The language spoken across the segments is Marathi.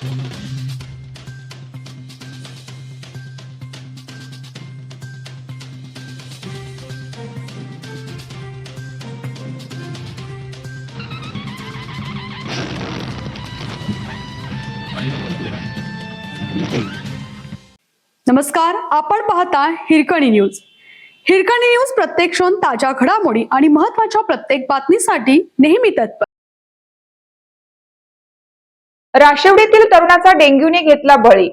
नमस्कार, आपण पाहता हिरकणी न्यूज. हिरकणी न्यूज प्रत्येक क्षण ताज्या घडामोडी आणि महत्त्वाच्या प्रत्येक बातमीसाठी नेहमी तत्पर. राशिवडीतील तरुणाचा डेंग्यूने घेतला बळी.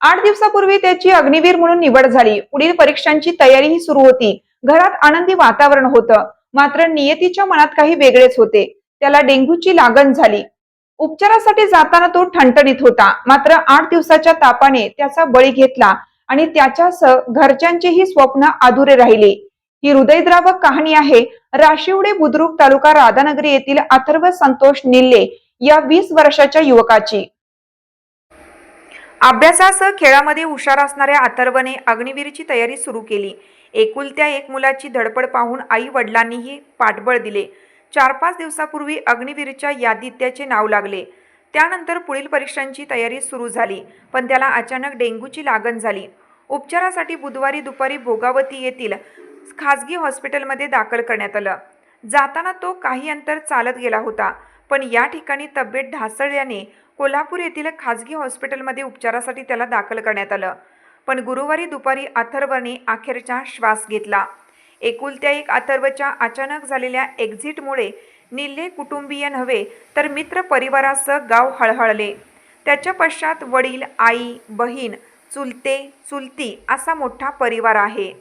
8 दिवसापूर्वी त्याची अग्निवीर म्हणून निवड झाली. पुढील परीक्षांची तयारीही सुरू होती. घरात आनंदी वातावरण होतं. मात्र नियतीच्या मनात काही वेगळेच होते. त्याला डेंग्यूची लागण झाली. उपचारासाठी जाताना तो ठणठणीत होता. मात्र 8 दिवसाच्या तापाने त्याचा बळी घेतला आणि त्याच्यासह घरच्यांचेही स्वप्न अधुरे राहिले. ही हृदयद्रावक कहाणी आहे राशिवडे बुद्रुक तालुका राधानगरी येथील अथर्व संतोष निल्ले या 20 वर्षाच्या युवकाची. अभ्यासासह खेळामध्ये हुशार असणाऱ्या अथर्वने अग्निवीरची तयारी सुरू केली. एकुलत्या एक मुलाची धडपड पाहून आई वडिलांनीही पाठबळ दिले. 4-5 दिवसापूर्वी अग्निवीरच्या यादीत त्याचे नाव लागले. त्यानंतर पुढील परीक्षांची तयारी सुरू झाली, पण त्याला अचानक डेंग्यूची लागण झाली. उपचारासाठी बुधवारी दुपारी भोगावती येथील खासगी हॉस्पिटलमध्ये दाखल करण्यात आलं. जाताना तो काही अंतर चालत गेला होता, पण या ठिकाणी तब्येत ढासळल्याने कोल्हापूर येथील खासगी हॉस्पिटलमध्ये उपचारासाठी त्याला दाखल करण्यात आलं. पण गुरुवारी दुपारी अथर्वने अखेरचा श्वास घेतला. एकुलत्या एक अथर्वच्या अचानक झालेल्या एक्झिटमुळे निल्ले कुटुंबीय नव्हे तर मित्र परिवारासह गाव हळहळले. त्याच्या पश्चात वडील, आई, बहीण, चुलते, चुलती असा मोठा परिवार आहे.